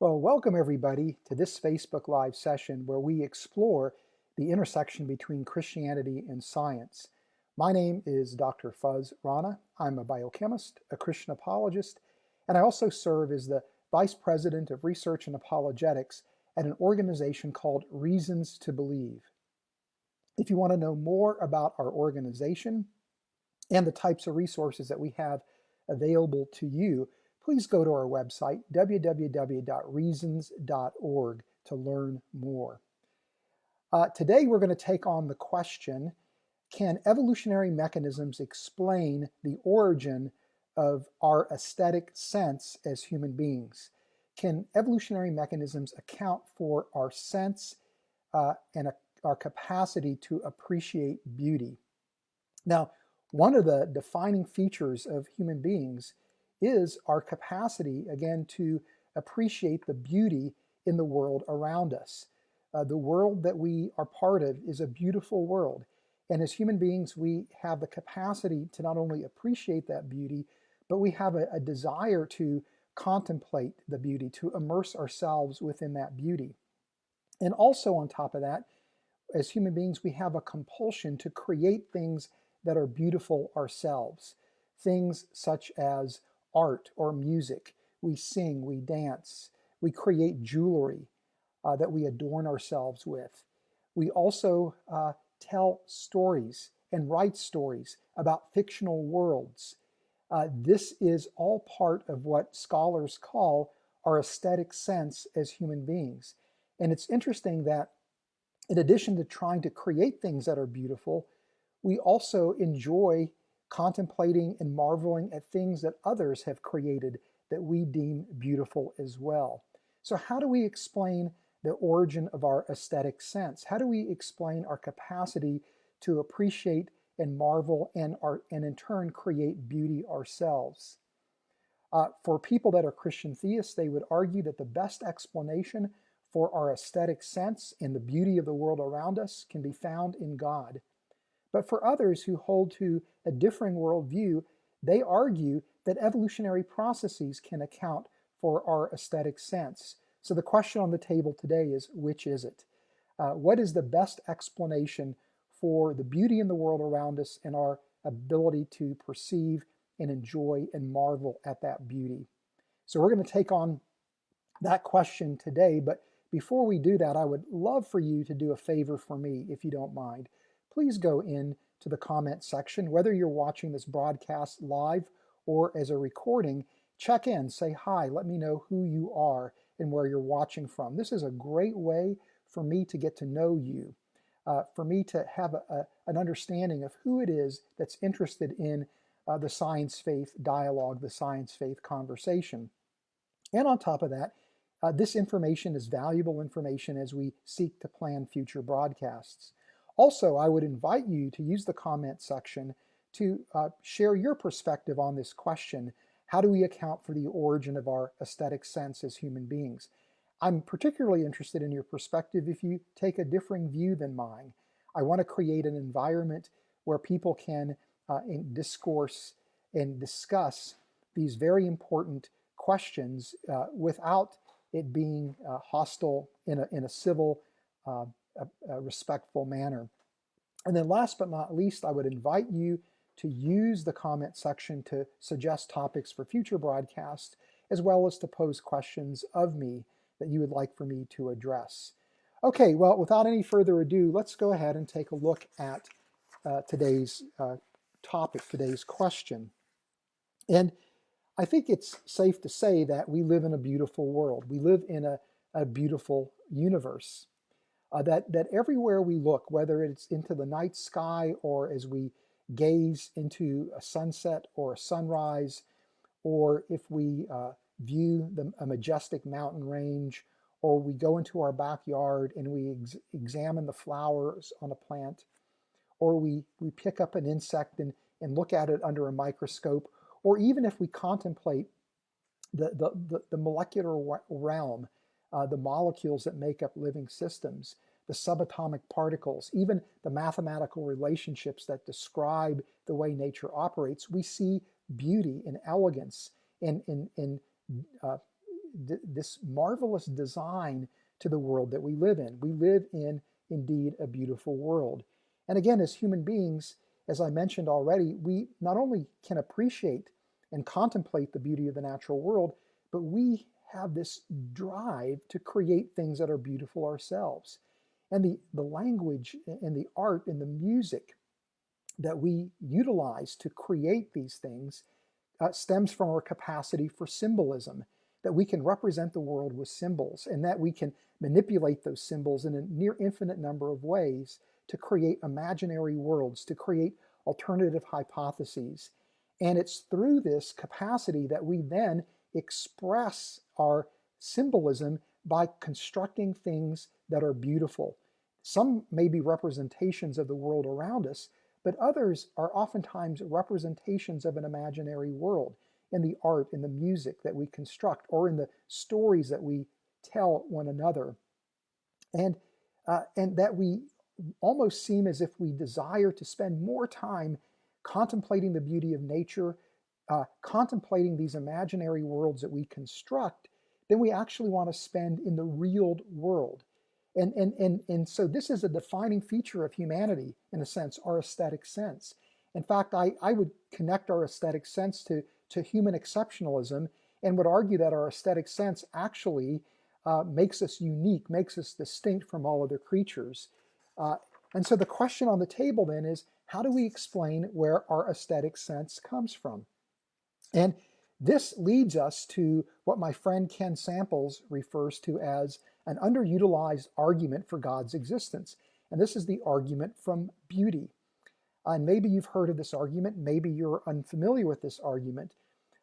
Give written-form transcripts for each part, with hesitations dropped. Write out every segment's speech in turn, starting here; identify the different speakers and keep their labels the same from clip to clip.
Speaker 1: Well, welcome everybody to this Facebook Live session where we explore the intersection between Christianity and science. My name is Dr. Fuz Rana. I'm a biochemist, a Christian apologist, and I also serve as the Vice President of Research and Apologetics at an organization called Reasons to Believe. If you want to know more about our organization and the types of resources that we have available to you, please go to our website, www.reasons.org, to learn more. Today, we're going to take on the question, can evolutionary mechanisms explain the origin of our aesthetic sense as human beings? Can evolutionary mechanisms account for our sense and our capacity to appreciate beauty? Now, one of the defining features of human beings is our capacity, again, to appreciate the beauty in the world around us. The world that we are part of is a beautiful world. And as human beings, we have the capacity to not only appreciate that beauty, but we have a desire to contemplate the beauty, to immerse ourselves within that beauty. And also on top of that, as human beings, we have a compulsion to create things that are beautiful ourselves. Things such as art or music. We sing, we dance, we create jewelry that we adorn ourselves with. We also tell stories and write stories about fictional worlds. This is all part of what scholars call our aesthetic sense as human beings. And it's interesting that in addition to trying to create things that are beautiful, we also enjoy contemplating and marveling at things that others have created that we deem beautiful as well. So how do we explain the origin of our aesthetic sense? How do we explain our capacity to appreciate and marvel and in turn create beauty ourselves? For people that are Christian theists, they would argue that the best explanation for our aesthetic sense and the beauty of the world around us can be found in God. But for others who hold to a differing worldview, they argue that evolutionary processes can account for our aesthetic sense. So the question on the table today is, which is it? What is the best explanation for the beauty in the world around us and our ability to perceive and enjoy and marvel at that beauty? So we're going to take on that question today, but before we do that, I would love for you to do a favor for me, if you don't mind. Please go in to the comment section, whether you're watching this broadcast live or as a recording, check in, say hi, let me know who you are and where you're watching from. This is a great way for me to get to know you, for me to have an understanding of who it is that's interested in the science-faith dialogue, the science-faith conversation. And on top of that, this information is valuable information as we seek to plan future broadcasts. Also, I would invite you to use the comment section to share your perspective on this question. How do we account for the origin of our aesthetic sense as human beings? I'm particularly interested in your perspective if you take a differing view than mine. I want to create an environment where people can discourse and discuss these very important questions without it being hostile in a civil, a respectful manner. And then last but not least, I would invite you to use the comment section to suggest topics for future broadcasts, as well as to pose questions of me that you would like for me to address. Okay, well, without any further ado, let's go ahead and take a look at today's topic, today's question. And I think it's safe to say that we live in a beautiful world. We live in a beautiful universe. That everywhere we look, whether it's into the night sky or as we gaze into a sunset or a sunrise, or if we view a majestic mountain range, or we go into our backyard and we examine the flowers on a plant, or we pick up an insect and look at it under a microscope, or even if we contemplate the molecular realm, the molecules that make up living systems, the subatomic particles, even the mathematical relationships that describe the way nature operates, we see beauty and elegance and this marvelous design to the world that we live in. We live in, indeed, a beautiful world. And again, as human beings, as I mentioned already, we not only can appreciate and contemplate the beauty of the natural world, but we have this drive to create things that are beautiful ourselves. And the language and the art and the music that we utilize to create these things stems from our capacity for symbolism, that we can represent the world with symbols, and that we can manipulate those symbols in a near infinite number of ways to create imaginary worlds, to create alternative hypotheses. And it's through this capacity that we then express our symbolism by constructing things that are beautiful. Some may be representations of the world around us, but others are oftentimes representations of an imaginary world in the art, in the music that we construct, or in the stories that we tell one another. And that we almost seem as if we desire to spend more time contemplating the beauty of nature, contemplating these imaginary worlds that we construct, than we actually want to spend in the real world. And so this is a defining feature of humanity, in a sense, our aesthetic sense. In fact, I would connect our aesthetic sense to human exceptionalism, and would argue that our aesthetic sense actually makes us unique, makes us distinct from all other creatures. And so the question on the table then is, how do we explain where our aesthetic sense comes from? And this leads us to what my friend Ken Samples refers to as an underutilized argument for God's existence. And this is the argument from beauty. And maybe you've heard of this argument, maybe you're unfamiliar with this argument.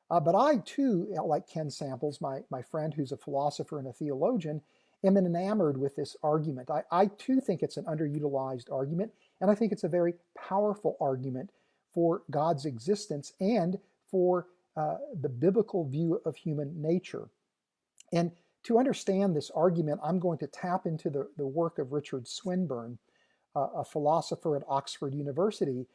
Speaker 1: But I too, like Ken Samples, my friend who's a philosopher and a theologian, am enamored with this argument. I too think it's an underutilized argument, and I think it's a very powerful argument for God's existence and for the biblical view of human nature. And to understand this argument, I'm going to tap into the work of Richard Swinburne, a philosopher at Oxford University,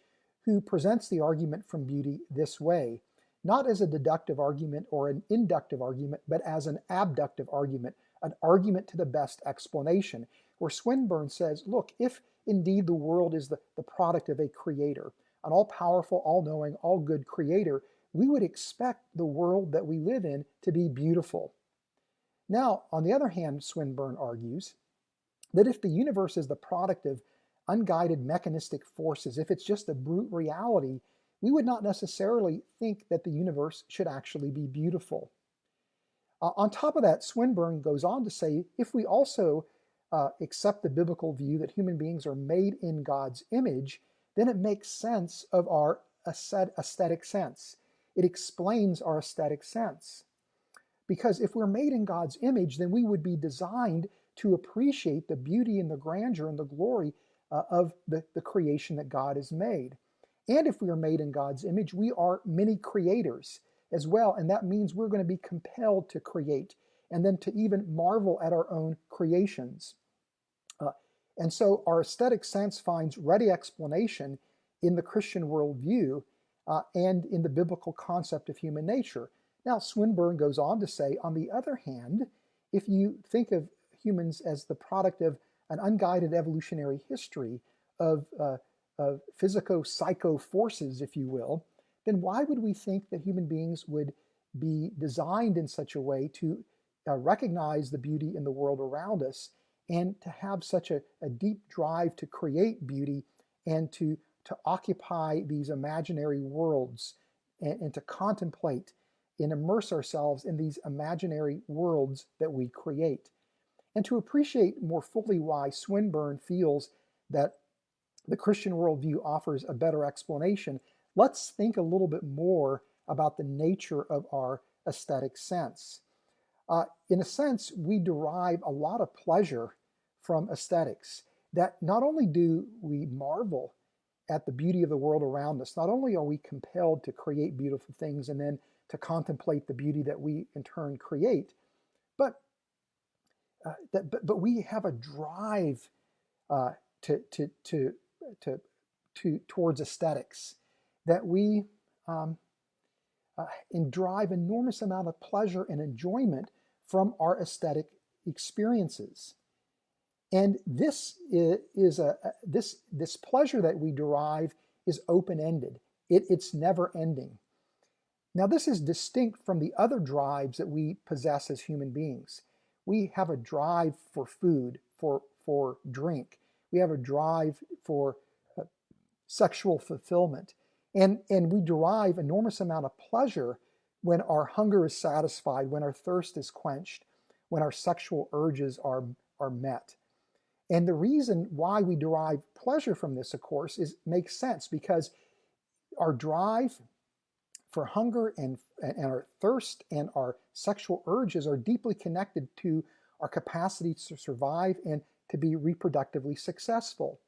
Speaker 1: who presents the argument from beauty this way, not as a deductive argument or an inductive argument, but as an abductive argument, an argument to the best explanation, where Swinburne says, look, if indeed the world is the product of a creator, an all-powerful, all-knowing, all-good creator, we would expect the world that we live in to be beautiful. Now, on the other hand, Swinburne argues that if the universe is the product of unguided mechanistic forces, if it's just a brute reality, we would not necessarily think that the universe should actually be beautiful. On top of that, Swinburne goes on to say, if we also accept the biblical view that human beings are made in God's image, then it makes sense of our aesthetic sense. It explains our aesthetic sense. Because if we're made in God's image, then we would be designed to appreciate the beauty and the grandeur and the glory of the creation that God has made. And if we are made in God's image, we are many creators as well. And that means we're going to be compelled to create and then to even marvel at our own creations. And so our aesthetic sense finds ready explanation in the Christian worldview and in the biblical concept of human nature. Now, Swinburne goes on to say, on the other hand, if you think of humans as the product of an unguided evolutionary history of physico-psycho forces, if you will, then why would we think that human beings would be designed in such a way to recognize the beauty in the world around us and to have such a deep drive to create beauty and to occupy these imaginary worlds and to contemplate and immerse ourselves in these imaginary worlds that we create? And to appreciate more fully why Swinburne feels that the Christian worldview offers a better explanation, let's think a little bit more about the nature of our aesthetic sense. In a sense, we derive a lot of pleasure from aesthetics, that not only do we marvel at the beauty of the world around us, not only are we compelled to create beautiful things and then to contemplate the beauty that we in turn create, but we have a drive towards aesthetics, that we drive enormous amount of pleasure and enjoyment from our aesthetic experiences. And this this pleasure that we derive is open-ended. It's never ending. Now, this is distinct from the other drives that we possess as human beings. We have a drive for food, for drink. We have a drive for sexual fulfillment. And we derive enormous amount of pleasure when our hunger is satisfied, when our thirst is quenched, when our sexual urges are met. And the reason why we derive pleasure from this, of course, makes sense, because our drive for hunger and our thirst and our sexual urges are deeply connected to our capacity to survive and to be reproductively successful.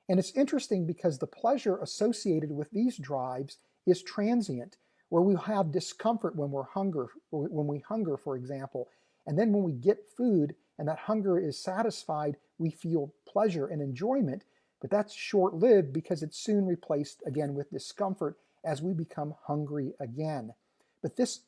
Speaker 1: And it's interesting because the pleasure associated with these drives is transient, where we have discomfort when we hunger, for example. And then when we get food and that hunger is satisfied, we feel pleasure and enjoyment, but that's short-lived because it's soon replaced again with discomfort as we become hungry again. But this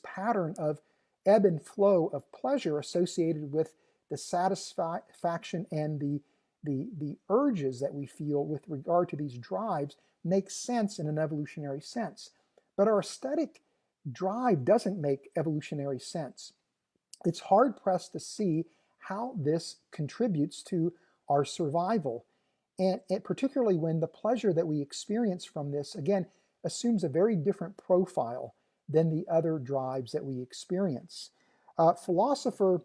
Speaker 1: pattern of ebb and flow of pleasure associated with the satisfaction and the urges that we feel with regard to these drives makes sense in an evolutionary sense. But our aesthetic drive doesn't make evolutionary sense. It's hard-pressed to see how this contributes to our survival. And particularly when the pleasure that we experience from this, again, assumes a very different profile than the other drives that we experience. A philosopher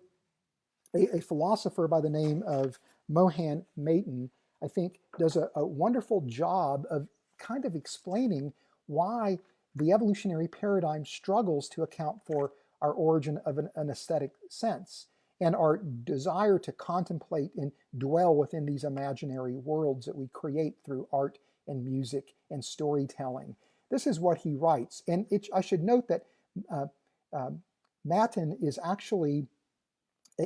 Speaker 1: by the name of Mohan Maiten, I think, does a wonderful job of kind of explaining why the evolutionary paradigm struggles to account for our origin of an aesthetic sense and our desire to contemplate and dwell within these imaginary worlds that we create through art and music and storytelling. This is what he writes. And I should note that Maiten is actually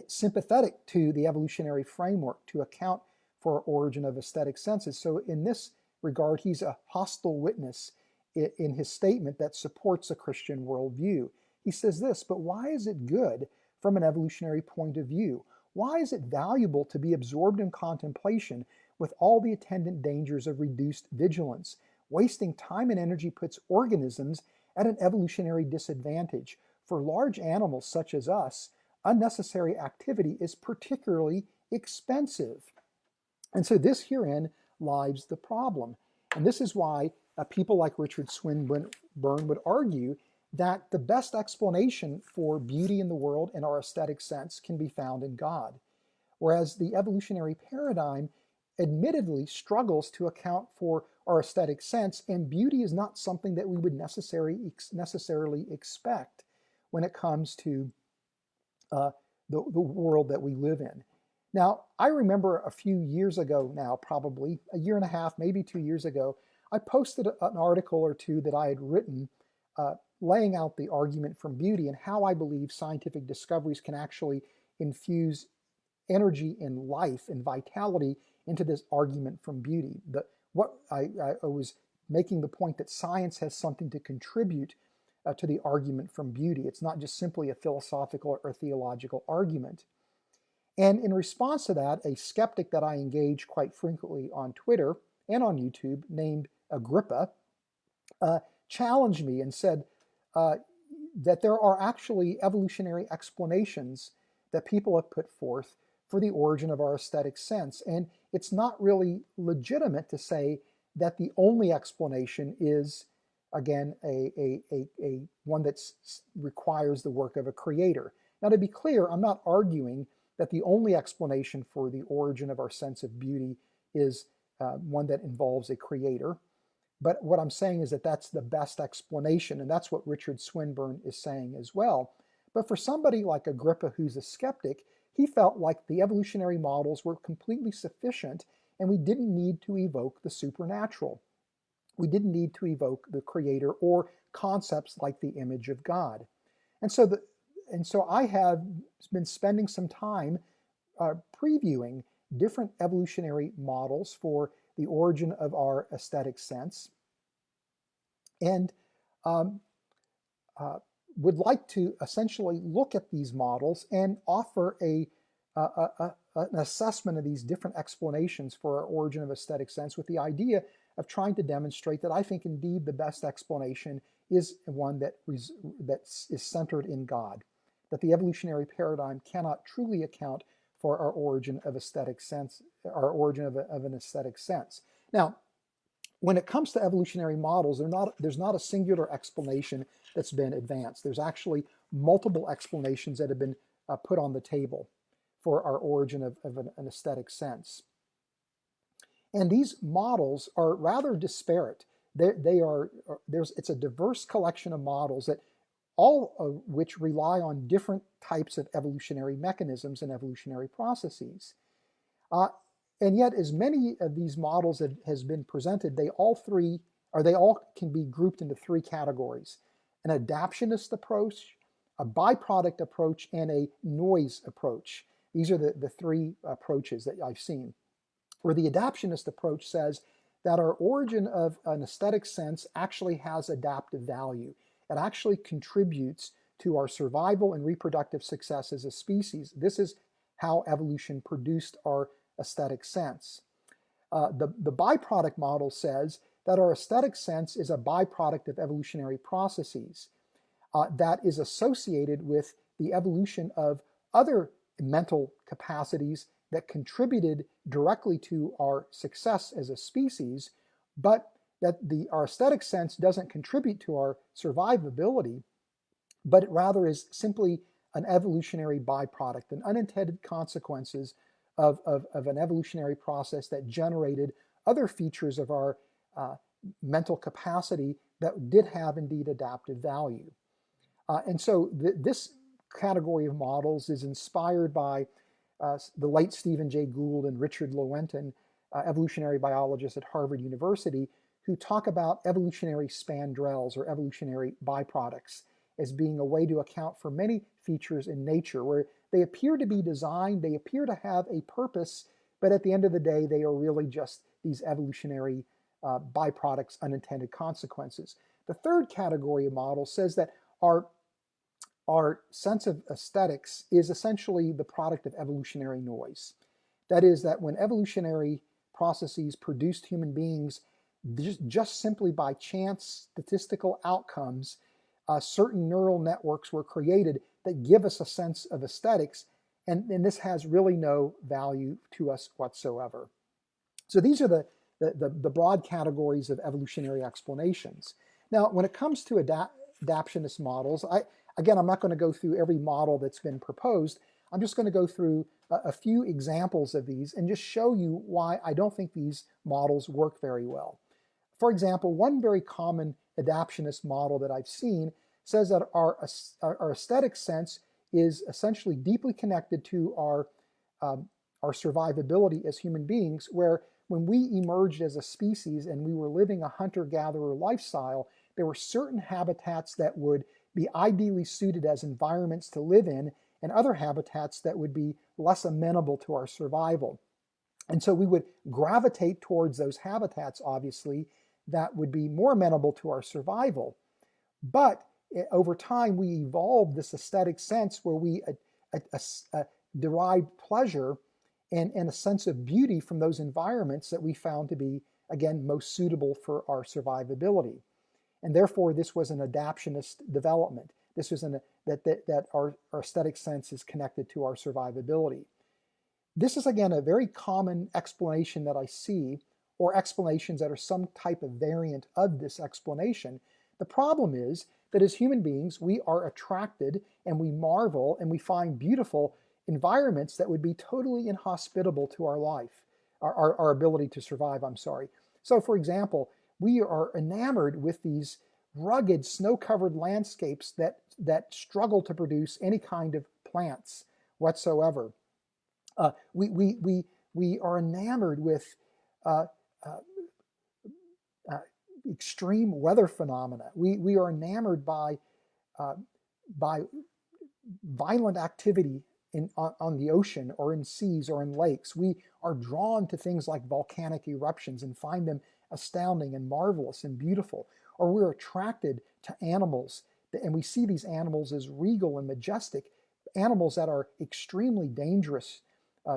Speaker 1: sympathetic to the evolutionary framework to account for our origin of aesthetic senses. So in this regard, he's a hostile witness in his statement that supports a Christian worldview. He says this, but why is it good from an evolutionary point of view? Why is it valuable to be absorbed in contemplation with all the attendant dangers of reduced vigilance? Wasting time and energy puts organisms at an evolutionary disadvantage. For large animals such as us, unnecessary activity is particularly expensive. And so this herein lies the problem. And this is why people like Richard Swinburne would argue that the best explanation for beauty in the world and our aesthetic sense can be found in God. Whereas the evolutionary paradigm admittedly struggles to account for our aesthetic sense, and beauty is not something that we would necessarily expect when it comes to the world that we live in. Now, I remember a few years ago now, probably a year and a half, maybe 2 years ago, I posted an article or two that I had written laying out the argument from beauty and how I believe scientific discoveries can actually infuse energy and life and vitality into this argument from beauty. I was making the point that science has something to contribute to the argument from beauty. It's not just simply a philosophical or theological argument. And in response to that, a skeptic that I engage quite frequently on Twitter and on YouTube, named Agrippa, challenged me and said that there are actually evolutionary explanations that people have put forth for the origin of our aesthetic sense. And it's not really legitimate to say that the only explanation is, again, a one that requires the work of a creator. Now, to be clear, I'm not arguing that the only explanation for the origin of our sense of beauty is one that involves a creator. But what I'm saying is that that's the best explanation, and that's what Richard Swinburne is saying as well. But for somebody like Agrippa, who's a skeptic, he felt like the evolutionary models were completely sufficient, and we didn't need to evoke the supernatural. We didn't need to evoke the creator or concepts like the image of God. And so I have been spending some time previewing different evolutionary models for the origin of our aesthetic sense. And would like to essentially look at these models and offer an assessment of these different explanations for our origin of aesthetic sense, with the idea of trying to demonstrate that I think indeed the best explanation is one that is centered in God, that the evolutionary paradigm cannot truly account for our origin of aesthetic sense, our origin of an aesthetic sense. Now, when it comes to evolutionary models, there's not a singular explanation that's been advanced. There's actually multiple explanations that have been put on the table for our origin of an aesthetic sense. And these models are rather disparate. It's a diverse collection of models that all of which rely on different types of evolutionary mechanisms and evolutionary processes. And yet, as many of these models has been presented, they all can be grouped into three categories: an adaptionist approach, a byproduct approach, and a noise approach. These are the three approaches that I've seen, where the adaptionist approach says that our origin of an aesthetic sense actually has adaptive value. It actually contributes to our survival and reproductive success as a species. This is how evolution produced our aesthetic sense. The byproduct model says that our aesthetic sense is a byproduct of evolutionary processes that is associated with the evolution of other mental capacities that contributed directly to our success as a species, but that our aesthetic sense doesn't contribute to our survivability, but it rather is simply an evolutionary byproduct, an unintended consequences of an evolutionary process that generated other features of our mental capacity that did have indeed adaptive value. And so this category of models is inspired by the late Stephen Jay Gould and Richard Lewontin, evolutionary biologists at Harvard University, who talk about evolutionary spandrels or evolutionary byproducts as being a way to account for many features in nature where they appear to be designed, they appear to have a purpose, but at the end of the day, they are really just these evolutionary byproducts, unintended consequences. The third category of models says that our sense of aesthetics is essentially the product of evolutionary noise. That is, that when evolutionary processes produced human beings, just simply by chance statistical outcomes, certain neural networks were created that give us a sense of aesthetics, and this has really no value to us whatsoever. So these are the broad categories of evolutionary explanations. Now, when it comes to adaptionist models, I'm not going to go through every model that's been proposed. I'm just going to go through a few examples of these and just show you why I don't think these models work very well. For example, one very common adaptionist model that I've seen says that our aesthetic sense is essentially deeply connected to our survivability as human beings, where when we emerged as a species and we were living a hunter-gatherer lifestyle, there were certain habitats that would be ideally suited as environments to live in, and other habitats that would be less amenable to our survival. And so we would gravitate towards those habitats, obviously, that would be more amenable to our survival. But over time, we evolved this aesthetic sense where we derived pleasure and a sense of beauty from those environments that we found to be, again, most suitable for our survivability. And therefore, this was an adaptionist development. This was that our aesthetic sense is connected to our survivability. This is, again, a very common explanation that I see, or explanations that are some type of variant of this explanation. The problem is that as human beings, we are attracted and we marvel and we find beautiful environments that would be totally inhospitable to our life, our ability to survive, I'm sorry. So for example, we are enamored with these rugged, snow-covered landscapes that struggle to produce any kind of plants whatsoever. We are enamored with extreme weather phenomena. We are enamored by violent activity on the ocean or in seas or in lakes. We are drawn to things like volcanic eruptions and find them astounding and marvelous and beautiful. Or we're attracted to animals And we see these animals as regal and majestic, animals that are extremely dangerous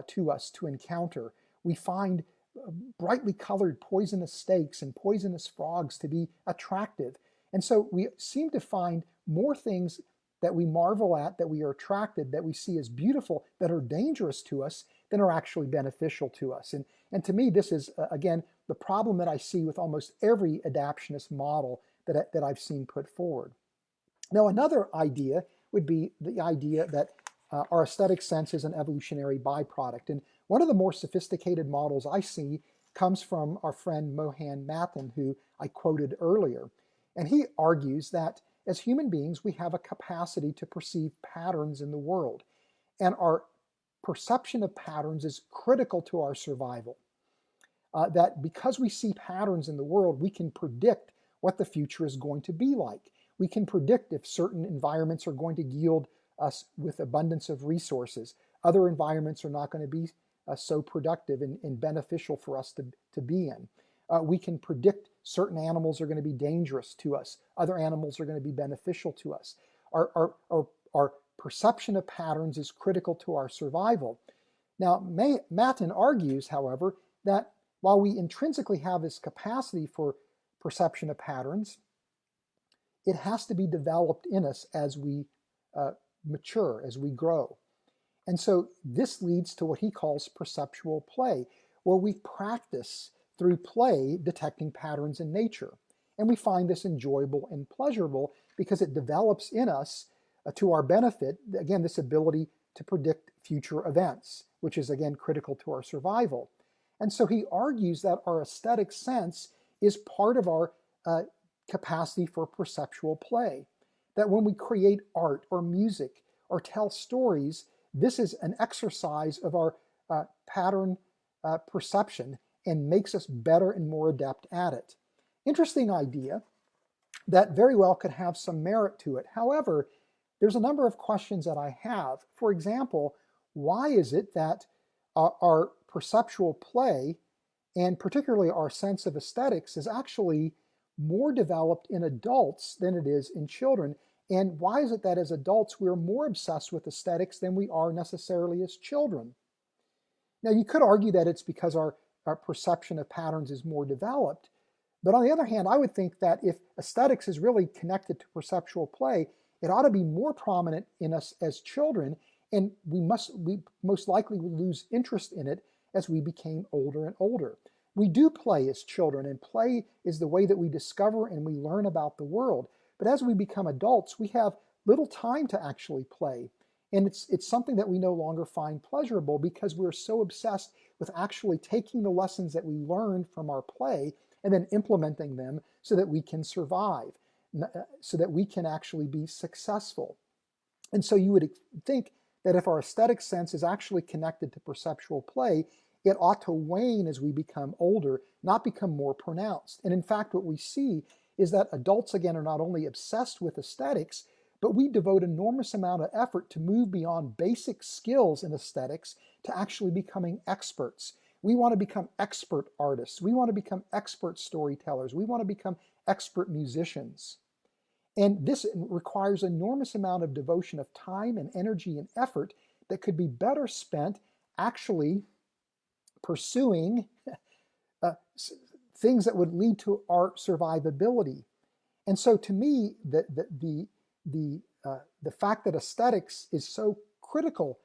Speaker 1: to us to encounter. We find brightly colored poisonous snakes and poisonous frogs to be attractive. And so we seem to find more things that we marvel at, that we are attracted, that we see as beautiful, that are dangerous to us than are actually beneficial to us. And to me, this is, again, the problem that I see with almost every adaptionist model that I've seen put forward. Now, another idea would be the idea that our aesthetic sense is an evolutionary byproduct. And one of the more sophisticated models I see comes from our friend Mohan Mathur, who I quoted earlier. And he argues that as human beings, we have a capacity to perceive patterns in the world. And our perception of patterns is critical to our survival. That because we see patterns in the world, we can predict what the future is going to be like. We can predict if certain environments are going to yield us with abundance of resources. Other environments are not going to be so productive and beneficial for us to be in. We can predict certain animals are going to be dangerous to us. Other animals are going to be beneficial to us. Our perception of patterns is critical to our survival. Now, Mathur argues, however, that while we intrinsically have this capacity for perception of patterns, it has to be developed in us as we mature, as we grow. And so this leads to what he calls perceptual play, where we practice through play detecting patterns in nature. And we find this enjoyable and pleasurable because it develops in us to our benefit, again, this ability to predict future events, which is again critical to our survival. And so he argues that our aesthetic sense is part of our capacity for perceptual play. That when we create art or music or tell stories, this is an exercise of our pattern perception and makes us better and more adept at it. Interesting idea that very well could have some merit to it. However, there's a number of questions that I have. For example, why is it that our perceptual play, and particularly our sense of aesthetics, is actually more developed in adults than it is in children? And why is it that as adults we're more obsessed with aesthetics than we are necessarily as children? Now, you could argue that it's because our perception of patterns is more developed. But on the other hand, I would think that if aesthetics is really connected to perceptual play, it ought to be more prominent in us as children, and we most likely would lose interest in it as we became older and older. We do play as children, and play is the way that we discover and we learn about the world. But as we become adults, we have little time to actually play. And it's something that we no longer find pleasurable because we're so obsessed with actually taking the lessons that we learned from our play and then implementing them so that we can survive, so that we can actually be successful. And so you would think that if our aesthetic sense is actually connected to perceptual play, it ought to wane as we become older, not become more pronounced. And in fact, what we see is that adults, again, are not only obsessed with aesthetics, but we devote enormous amount of effort to move beyond basic skills in aesthetics to actually becoming experts. We want to become expert artists. We want to become expert storytellers. We want to become expert musicians. And this requires an enormous amount of devotion of time and energy and effort that could be better spent actually pursuing things that would lead to our survivability. And so to me, the fact that aesthetics is so critical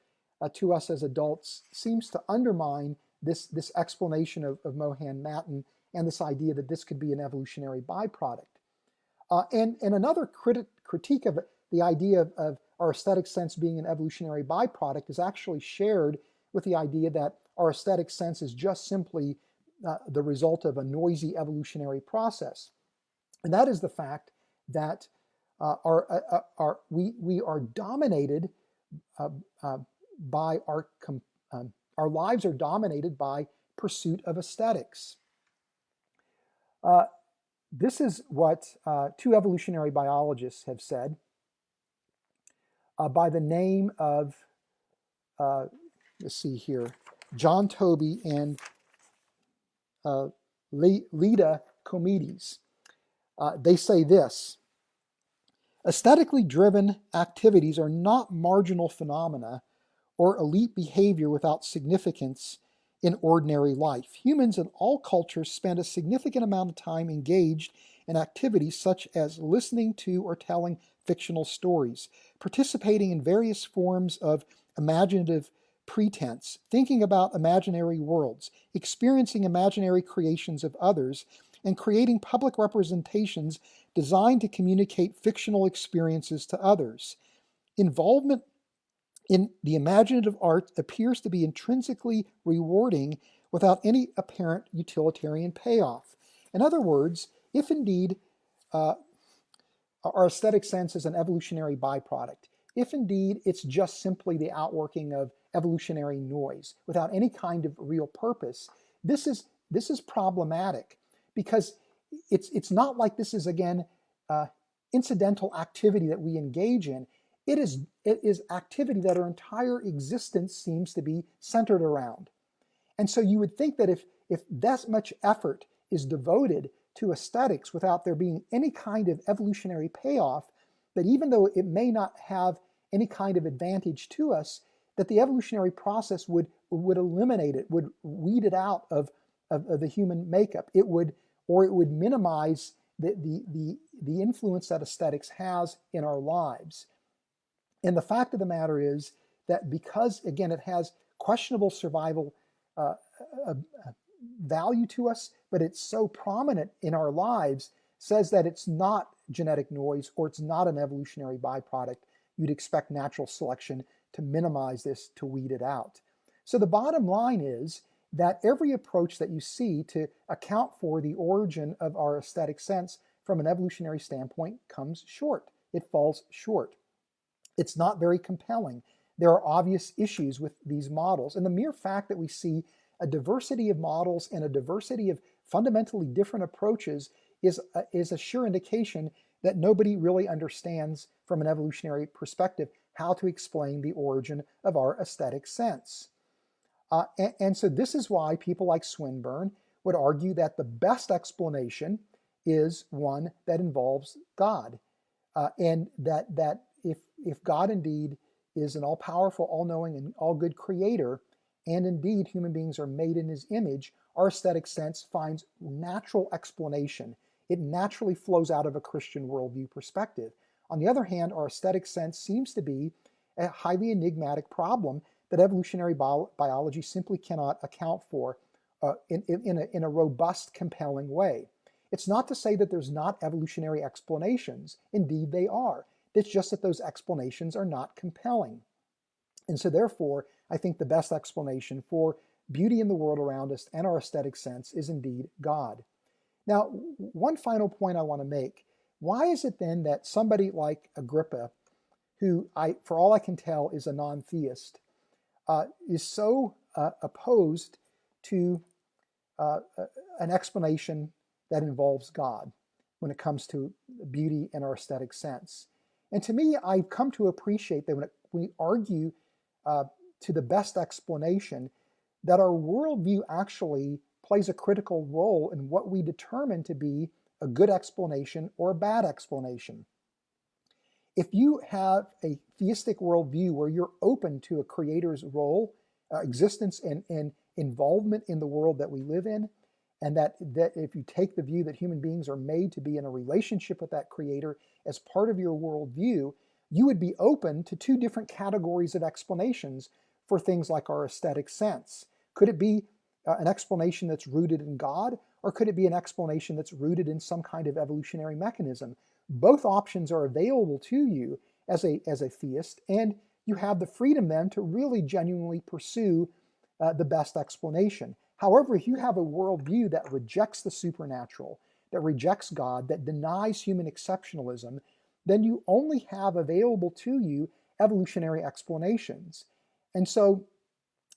Speaker 1: to us as adults seems to undermine this explanation of Mohan Mathur and this idea that this could be an evolutionary byproduct. And another critique of the idea of our aesthetic sense being an evolutionary byproduct is actually shared with the idea that our aesthetic sense is just simply the result of a noisy evolutionary process. And that is the fact that we are dominated by our lives are dominated by pursuit of aesthetics. This is what two evolutionary biologists have said by the name of, let's see here, John Tobey and Leda Komides. They say this: Aesthetically driven activities are not marginal phenomena or elite behavior without significance in ordinary life. Humans in all cultures spend a significant amount of time engaged in activities such as listening to or telling fictional stories, participating in various forms of imaginative pretense, thinking about imaginary worlds, experiencing imaginary creations of others, and creating public representations designed to communicate fictional experiences to others. Involvement in the imaginative art appears to be intrinsically rewarding without any apparent utilitarian payoff. In other words, if indeed uh, our aesthetic sense is an evolutionary byproduct, if indeed it's just simply the outworking of evolutionary noise without any kind of real purpose, this is problematic, because it's not like this is, again, uh, incidental activity that we engage in. It is activity that our entire existence seems to be centered around. And so you would think that if that much effort is devoted to aesthetics without there being any kind of evolutionary payoff, that even though it may not have any kind of advantage to us, that the evolutionary process would eliminate it, would weed it out of the human makeup. It would minimize the influence that aesthetics has in our lives. And the fact of the matter is that because, again, it has questionable survival uh, uh, value to us, but it's so prominent in our lives, says that it's not genetic noise or it's not an evolutionary byproduct. You'd expect natural selection to minimize this, to weed it out. So the bottom line is that every approach that you see to account for the origin of our aesthetic sense from an evolutionary standpoint comes short. It falls short. It's not very compelling. There are obvious issues with these models. And the mere fact that we see a diversity of models and a diversity of fundamentally different approaches is a sure indication that nobody really understands from an evolutionary perspective how to explain the origin of our aesthetic sense. And so this is why people like Swinburne would argue that the best explanation is one that involves God. And that if God indeed is an all-powerful, all-knowing, and all-good creator, and indeed human beings are made in his image, our aesthetic sense finds natural explanation. It naturally flows out of a Christian worldview perspective. On the other hand, our aesthetic sense seems to be a highly enigmatic problem that evolutionary biology simply cannot account for in a robust, compelling way. It's not to say that there's not evolutionary explanations. Indeed, they are. It's just that those explanations are not compelling. And so therefore, I think the best explanation for beauty in the world around us and our aesthetic sense is indeed God. Now, one final point I want to make. Why is it then that somebody like Agrippa, who for all I can tell is a non-theist, is so opposed to an explanation that involves God when it comes to beauty and our aesthetic sense? And to me, I've come to appreciate that when we argue to the best explanation, that our worldview actually plays a critical role in what we determine to be a good explanation or a bad explanation. If you have a theistic worldview where you're open to a creator's role, existence, and involvement in the world that we live in, and that if you take the view that human beings are made to be in a relationship with that creator as part of your worldview, you would be open to two different categories of explanations for things like our aesthetic sense. Could it be an explanation that's rooted in God, or could it be an explanation that's rooted in some kind of evolutionary mechanism? Both options are available to you as a theist, and you have the freedom then to really genuinely pursue the best explanation. However, if you have a worldview that rejects the supernatural, that rejects God, that denies human exceptionalism, then you only have available to you evolutionary explanations. And so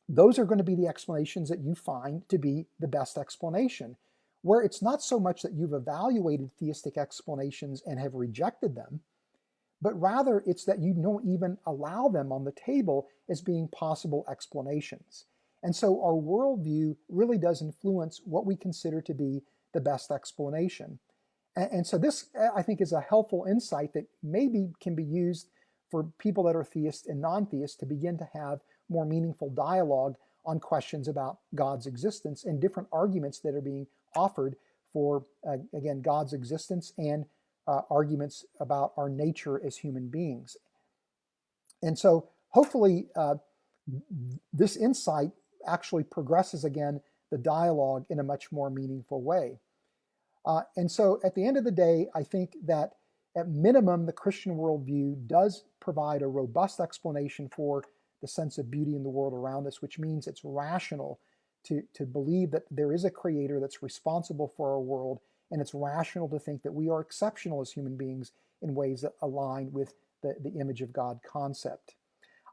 Speaker 1: those are going to be the explanations that you find to be the best explanation, where it's not so much that you've evaluated theistic explanations and have rejected them, but rather it's that you don't even allow them on the table as being possible explanations. And so our worldview really does influence what we consider to be the best explanation. And so this, I think, is a helpful insight that maybe can be used for people that are theists and non-theists to begin to have more meaningful dialogue on questions about God's existence and different arguments that are being offered for, again, God's existence and arguments about our nature as human beings. And so hopefully this insight actually progresses, again, the dialogue in a much more meaningful way. And so at the end of the day, I think that at minimum, the Christian worldview does provide a robust explanation for the sense of beauty in the world around us, which means it's rational to believe that there is a creator that's responsible for our world, and it's rational to think that we are exceptional as human beings in ways that align with the image of God concept.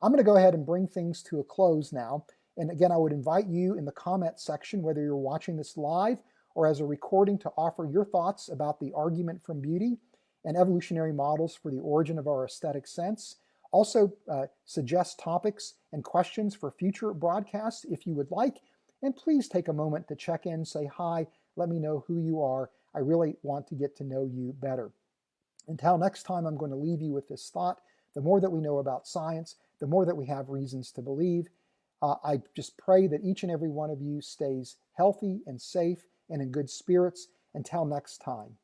Speaker 1: I'm going to go ahead and bring things to a close now. And again, I would invite you in the comment section, whether you're watching this live or as a recording, to offer your thoughts about the argument from beauty and evolutionary models for the origin of our aesthetic sense. Also, suggest topics and questions for future broadcasts if you would like. And please take a moment to check in, say hi, let me know who you are. I really want to get to know you better. Until next time, I'm going to leave you with this thought. The more that we know about science, the more that we have reasons to believe. I just pray that each and every one of you stays healthy and safe and in good spirits. Until next time.